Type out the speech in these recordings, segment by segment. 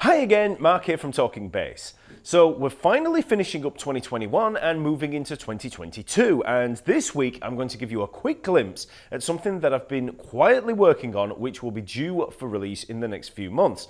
Hi again, Mark here from Talkingbass. So we're finally finishing up 2021 and moving into 2022, and this week I'm going to give you a quick glimpse at something that I've been quietly working on, which will be due for release in the next few months.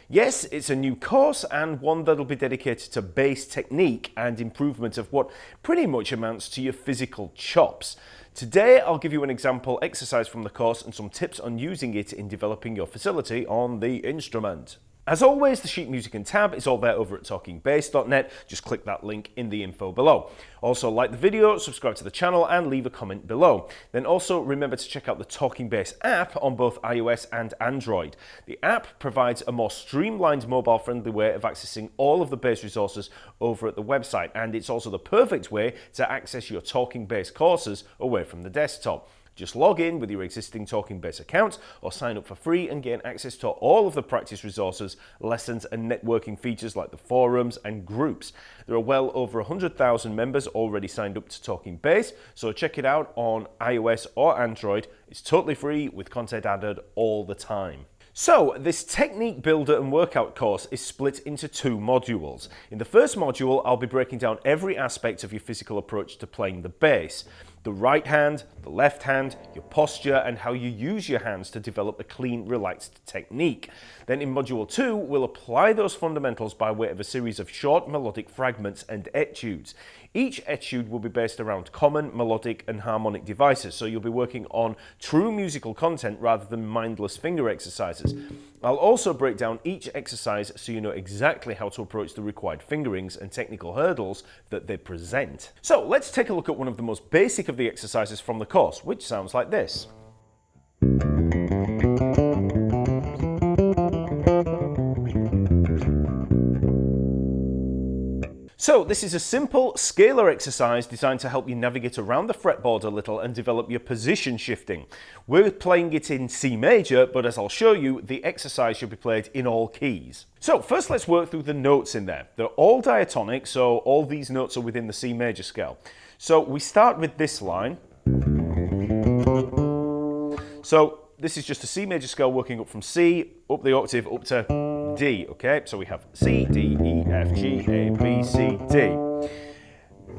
Yes, it's a new course and one that'll be dedicated to bass technique and improvement of what pretty much amounts to your physical chops. Today I'll give you an example exercise from the course and some tips on using it in developing your facility on the instrument. As always, the sheet music and tab is all there over at talkingbass.net. Just click that link in the info below. Also, like the video, subscribe to the channel, and leave a comment below. Then also remember to check out the Talkingbass app on both iOS and Android. The app provides a more streamlined, mobile-friendly way of accessing all of the bass resources over at the website, and it's also the perfect way to access your Talkingbass courses away from the desktop. Just log in with your existing Talkingbass account or sign up for free and gain access to all of the practice resources, lessons and networking features like the forums and groups. There are well over 100,000 members already signed up to Talkingbass, so check it out on iOS or Android. It's totally free with content added all the time. So, this technique builder and workout course is split into two modules. In the first module, I'll be breaking down every aspect of your physical approach to playing the bass. The right hand, the left hand, your posture, and how you use your hands to develop a clean, relaxed technique. Then in Module 2, we'll apply those fundamentals by way of a series of short melodic fragments and etudes. Each etude will be based around common melodic and harmonic devices, so you'll be working on true musical content rather than mindless finger exercises. I'll also break down each exercise so you know exactly how to approach the required fingerings and technical hurdles that they present. So let's take a look at one of the most basic of the exercises from the course, which sounds like this. So this is a simple scalar exercise designed to help you navigate around the fretboard a little and develop your position shifting. We're playing it in C major, but as I'll show you, the exercise should be played in all keys. So first let's work through the notes in there. They're all diatonic, so all these notes are within the C major scale. So we start with this line. So this is just a C major scale working up from C, up the octave, up to D, okay? So we have C, D, E, F, G, A, B, C, D.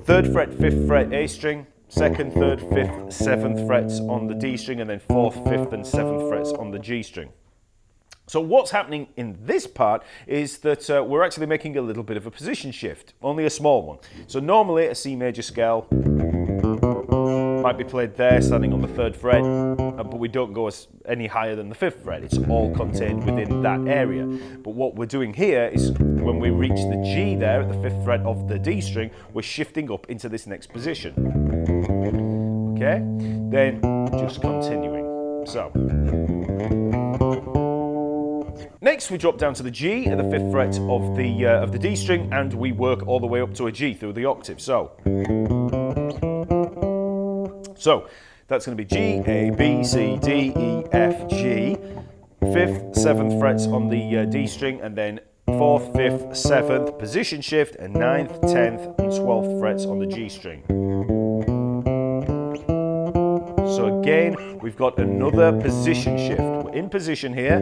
3rd fret, 5th fret, A string, 2nd, 3rd, 5th, 7th frets on the D string, and then 4th, 5th, and 7th frets on the G string. So what's happening in this part is that we're actually making a little bit of a position shift, only a small one. So normally a C major scale might be played there, standing on the 3rd fret, but we don't go any higher than the 5th fret. It's all contained within that area. But what we're doing here is when we reach the G there at the 5th fret of the D string, we're shifting up into this next position. Okay? Then just continuing. So. Next, we drop down to the G at the 5th fret of the D string, and we work all the way up to a G through the octave. So that's going to be G, A, B, C, D, E, F, G, 5th, 7th frets on the D string, and then 4th, 5th, 7th, position shift, and 9th, 10th, and 12th frets on the G string. So again, we've got another position shift. We're in position here,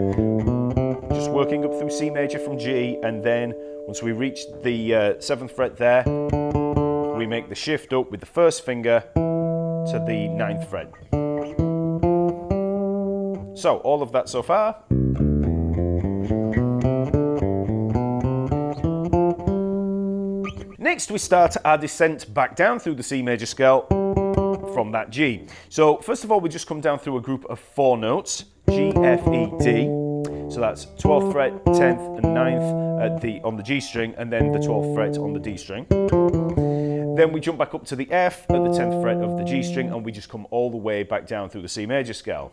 just working up through C major from G, and then once we reach the 7th fret there, we make the shift up with the first finger to the 9th fret. So, all of that so far. Next, we start our descent back down through the C major scale from that G. So, first of all, we just come down through a group of 4 notes, G, F, E, D. So that's 12th fret, 10th and 9th on the G string, and then the 12th fret on the D string. Then we jump back up to the F at the 10th fret of the G string, and we just come all the way back down through the C major scale.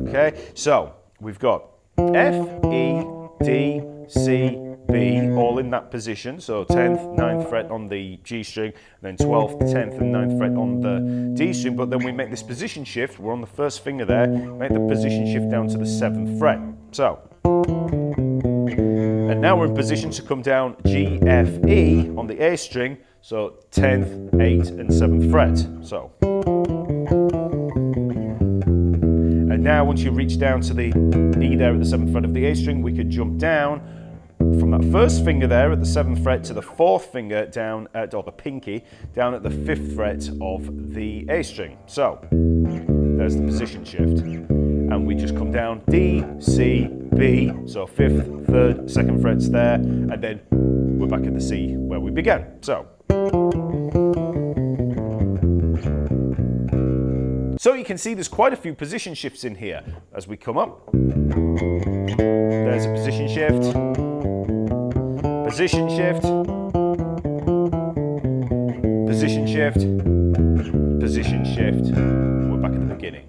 Okay, so we've got F, E, D, C, B, all in that position. So 10th, 9th fret on the G string, then 12th, 10th and 9th fret on the D string. But then we make this position shift, we're on the first finger there, make the position shift down to the 7th fret. So, and now we're in position to come down G, F, E on the A string, so 10th, 8th and 7th fret. So, and Now, once you reach down to the E there at the 7th fret of the A string, we could jump down from that first finger there at the 7th fret to the 4th finger down at, or the pinky, down at the 5th fret of the A string. So, there's the position shift. And we just come down D, C, B, so 5th, 3rd, 2nd frets there, and then we're back at the C where we began. So you can see there's quite a few position shifts in here. As we come up, there's a position shift, position shift, position shift, position shift, and we're back at the beginning.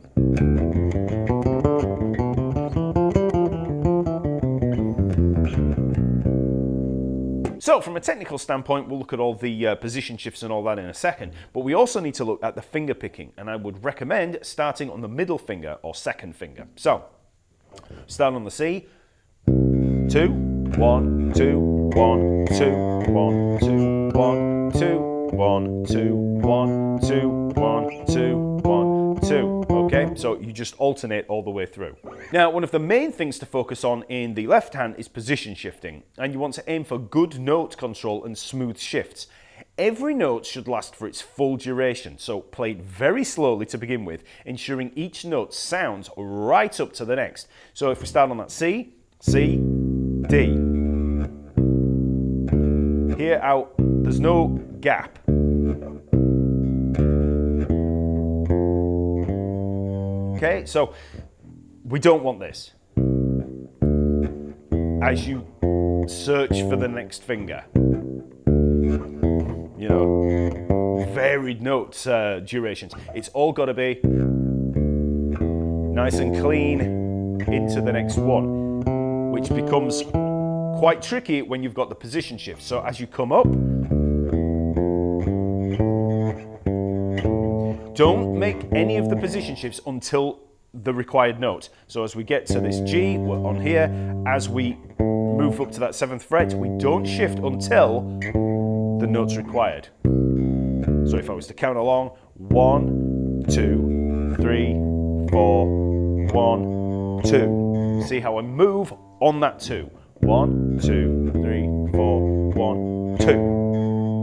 So from a technical standpoint, we'll look at all the position shifts and all that in a second, but we also need to look at the finger picking, and I would recommend starting on the middle finger or 2nd finger. So, start on the C, 2, 1, 2, 1, 2, 1, 2, 1, 2, 1, 2, 1, 2, 1, 2, 1, 2. Okay, so you just alternate all the way through. Now, one of the main things to focus on in the left hand is position shifting, and you want to aim for good note control and smooth shifts. Every note should last for its full duration, so play it very slowly to begin with, ensuring each note sounds right up to the next. So if we start on that C, C, D. Here out, there's no gap. Okay, so we don't want this. As you search for the next finger, you know, varied note durations. It's all got to be nice and clean into the next one, which becomes quite tricky when you've got the position shift. So as you come up, don't make any of the position shifts until the required note. So as we get to this G, we're on here. As we move up to that 7th fret, we don't shift until the note's required. So if I was to count along, 1, 2, 3, 4, 1, 2. See how I move on that 2. 1, 2, 3, 4, 1, 2.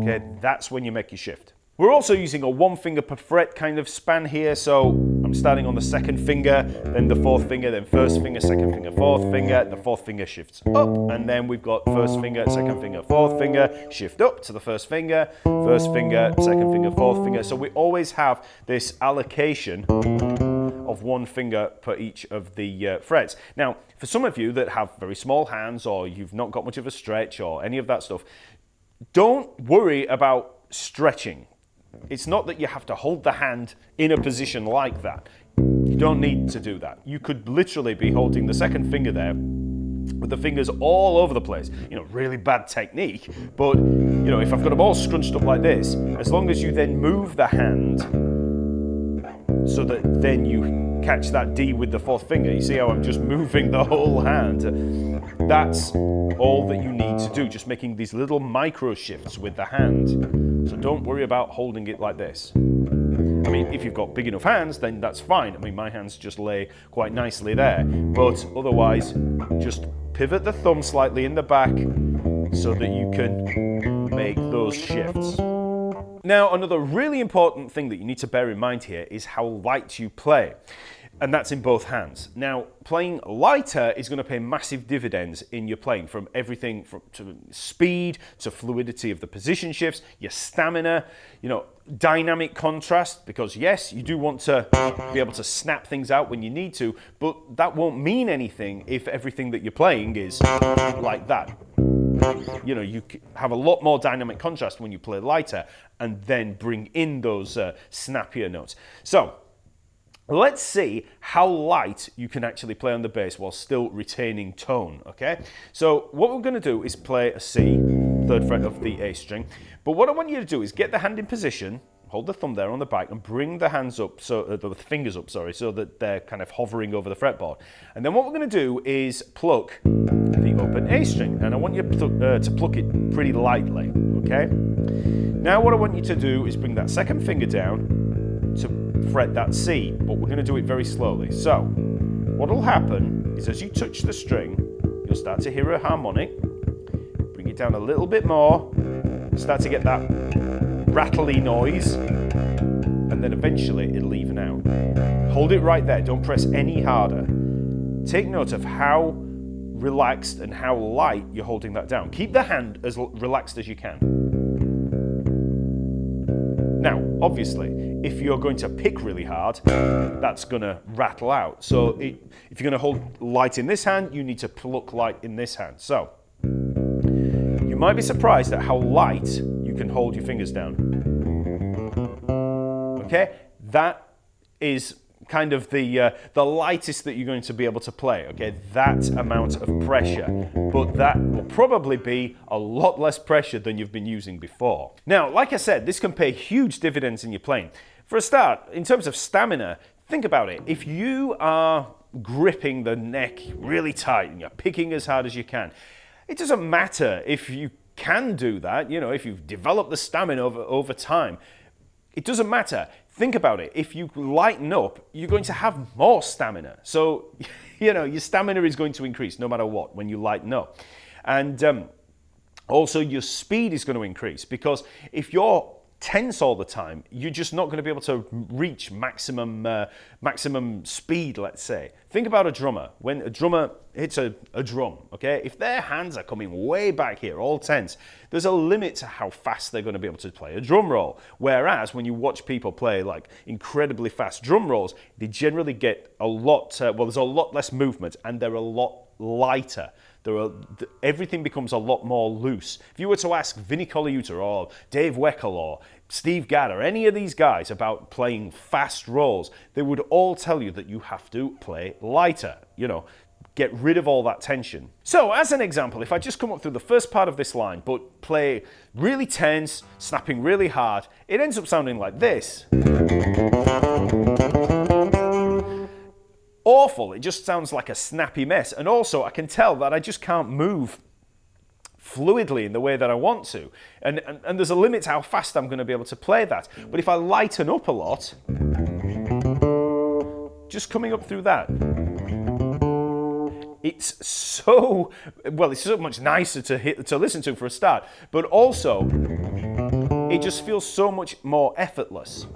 Okay, that's when you make your shift. We're also using a 1 finger per fret kind of span here, so I'm starting on the 2nd finger, then the 4th finger, then 1st finger, 2nd finger, 4th finger, the 4th finger shifts up, and then we've got 1st finger, 2nd finger, 4th finger, shift up to the 1st finger, 1st finger, 2nd finger, 4th finger, so we always have this allocation of 1 finger per each of the frets. Now, for some of you that have very small hands, or you've not got much of a stretch, or any of that stuff, don't worry about stretching. It's not that you have to hold the hand in a position like that. You don't need to do that. You could literally be holding the 2nd finger there with the fingers all over the place. You know, really bad technique. But, you know, if I've got them all scrunched up like this, as long as you then move the hand so that then you catch that D with the 4th finger. You see how I'm just moving the whole hand? That's all that you need to do, just making these little micro shifts with the hand. So don't worry about holding it like this. I mean, if you've got big enough hands, then that's fine. I mean, my hands just lay quite nicely there. But otherwise, just pivot the thumb slightly in the back so that you can make those shifts. Now, another really important thing that you need to bear in mind here is how light you play. And that's in both hands. Now, playing lighter is going to pay massive dividends in your playing, from everything to speed, to fluidity of the position shifts, your stamina, you know, dynamic contrast, because yes, you do want to be able to snap things out when you need to, but that won't mean anything if everything that you're playing is like that. You know, you have a lot more dynamic contrast when you play lighter and then bring in those snappier notes. So, let's see how light you can actually play on the bass while still retaining tone, okay? So what we're going to do is play a C, 3rd fret of the A string. But what I want you to do is get the hand in position, hold the thumb there on the back, and bring the hands up, the fingers up, sorry, so that they're kind of hovering over the fretboard. And then what we're going to do is pluck the open A string, and I want you to pluck it pretty lightly, okay? Now what I want you to do is bring that 2nd finger down to fret that C, but we're going to do it very slowly. So, what'll happen is as you touch the string, you'll start to hear a harmonic. Bring it down a little bit more, start to get that rattly noise, and then eventually it'll even out. Hold it right there, don't press any harder. Take note of how relaxed and how light you're holding that down. Keep the hand as relaxed as you can. Now, obviously, if you're going to pick really hard, that's going to rattle out. So if you're going to hold light in this hand, you need to pluck light in this hand. So you might be surprised at how light you can hold your fingers down. Okay, that is kind of the lightest that you're going to be able to play, okay, that amount of pressure, but that will probably be a lot less pressure than you've been using before. Now, like I said, this can pay huge dividends in your playing. For a start, in terms of stamina, think about it. If you are gripping the neck really tight and you're picking as hard as you can, it doesn't matter if you can do that, you know, if you've developed the stamina over time, it doesn't matter. Think about it. If you lighten up, you're going to have more stamina. So, you know, your stamina is going to increase no matter what when you lighten up. And also your speed is going to increase, because if you're tense all the time, you're just not going to be able to reach maximum speed, let's say. Think about a drummer. When a drummer hits a drum, okay, if their hands are coming way back here, all tense, there's a limit to how fast they're going to be able to play a drum roll. Whereas when you watch people play like incredibly fast drum rolls, they generally get a lot, there's a lot less movement and they're a lot lighter. Everything becomes a lot more loose. If you were to ask Vinnie Colaiuta or Dave Weckl or Steve Gadd or any of these guys about playing fast rolls, they would all tell you that you have to play lighter, you know, get rid of all that tension. So as an example, if I just come up through the first part of this line but play really tense, snapping really hard, it ends up sounding like this. Awful, it just sounds like a snappy mess. And also I can tell that I just can't move fluidly in the way that I want to. And there's a limit to how fast I'm going to be able to play that. But if I lighten up a lot, just coming up through that, it's so much nicer to listen to for a start, but also it just feels so much more effortless.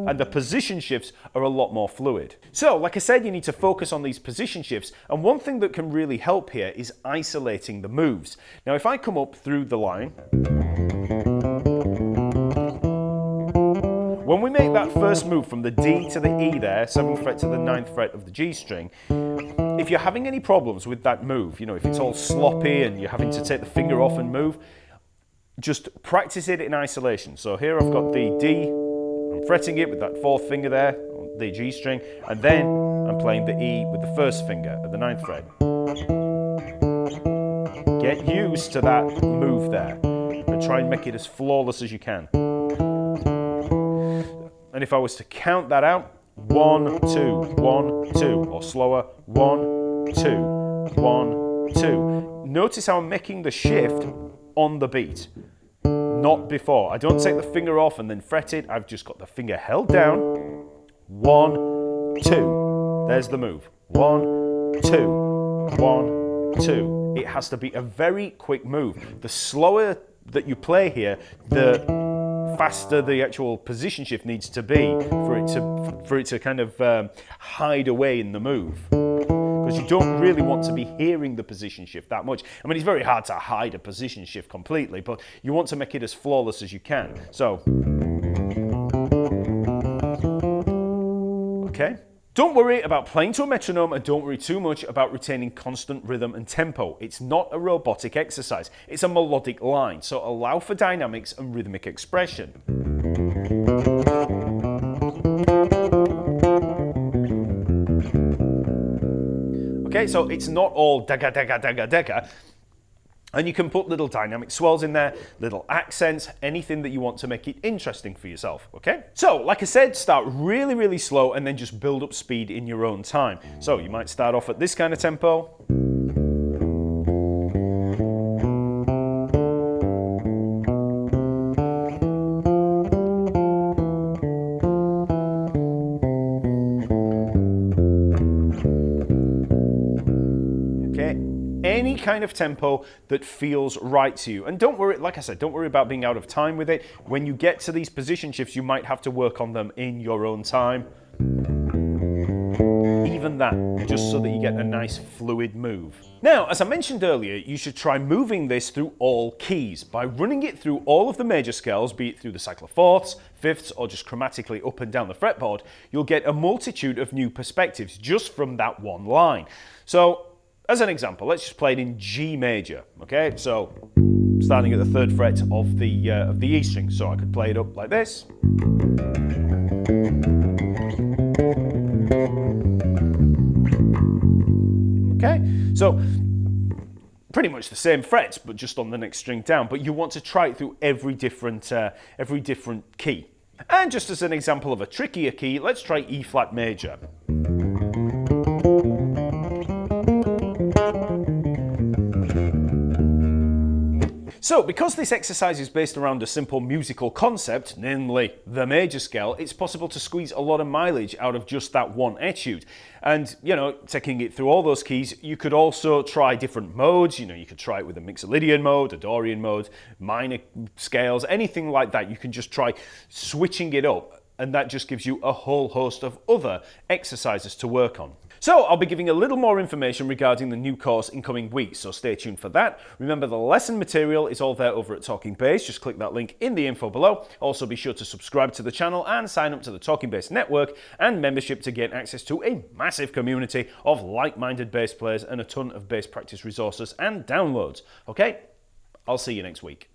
And the position shifts are a lot more fluid. So, like I said, you need to focus on these position shifts, and one thing that can really help here is isolating the moves. Now, if I come up through the line, when we make that first move from the D to the E there, 7th fret to the 9th fret of the G string, if you're having any problems with that move, you know, if it's all sloppy and you're having to take the finger off and move, just practice it in isolation. So here I've got the D, I'm fretting it with that 4th finger there, on the G string, and then I'm playing the E with the 1st finger at the 9th fret. Get used to that move there, and try and make it as flawless as you can. And if I was to count that out, 1, 2, 1, 2, or slower, 1, 2, 1, 2. Notice how I'm making the shift on the beat. Not before. I don't take the finger off and then fret it. I've just got the finger held down. 1, 2. There's the move. 1, 2, 1, 2. It has to be a very quick move. The slower that you play here, the faster the actual position shift needs to be for it to kind of hide away in the move. Because you don't really want to be hearing the position shift that much. I mean, it's very hard to hide a position shift completely, but you want to make it as flawless as you can. So, okay. Don't worry about playing to a metronome, and don't worry too much about retaining constant rhythm and tempo. It's not a robotic exercise. It's a melodic line, so allow for dynamics and rhythmic expression. Okay, so it's not all dagga, dagga, dagga, dagga. And you can put little dynamic swells in there, little accents, anything that you want to make it interesting for yourself, okay? So, like I said, start really, really slow and then just build up speed in your own time. So you might start off at this kind of tempo. okay? Any kind of tempo that feels right to you. And don't worry, like I said, don't worry about being out of time with it. When you get to these position shifts, you might have to work on them in your own time. Even that, just so that you get a nice fluid move. Now, as I mentioned earlier, you should try moving this through all keys. By running it through all of the major scales, be it through the cycle of fourths, fifths, or just chromatically up and down the fretboard, you'll get a multitude of new perspectives just from that one line. So, as an example, let's just play it in G major, okay? So, starting at the 3rd fret of the E string. So I could play it up like this. Okay, so pretty much the same frets, but just on the next string down. But you want to try it through every different key. And just as an example of a trickier key, let's try E flat major. So, because this exercise is based around a simple musical concept, namely the major scale, it's possible to squeeze a lot of mileage out of just that one etude. And, you know, taking it through all those keys, you could also try different modes. You know, you could try it with a Mixolydian mode, a Dorian mode, minor scales, anything like that. You can just try switching it up, and that just gives you a whole host of other exercises to work on. So I'll be giving a little more information regarding the new course in coming weeks, so stay tuned for that. Remember, the lesson material is all there over at Talkingbass. Just click that link in the info below. Also, be sure to subscribe to the channel and sign up to the Talkingbass network and membership to gain access to a massive community of like-minded bass players and a ton of bass practice resources and downloads. Okay, I'll see you next week.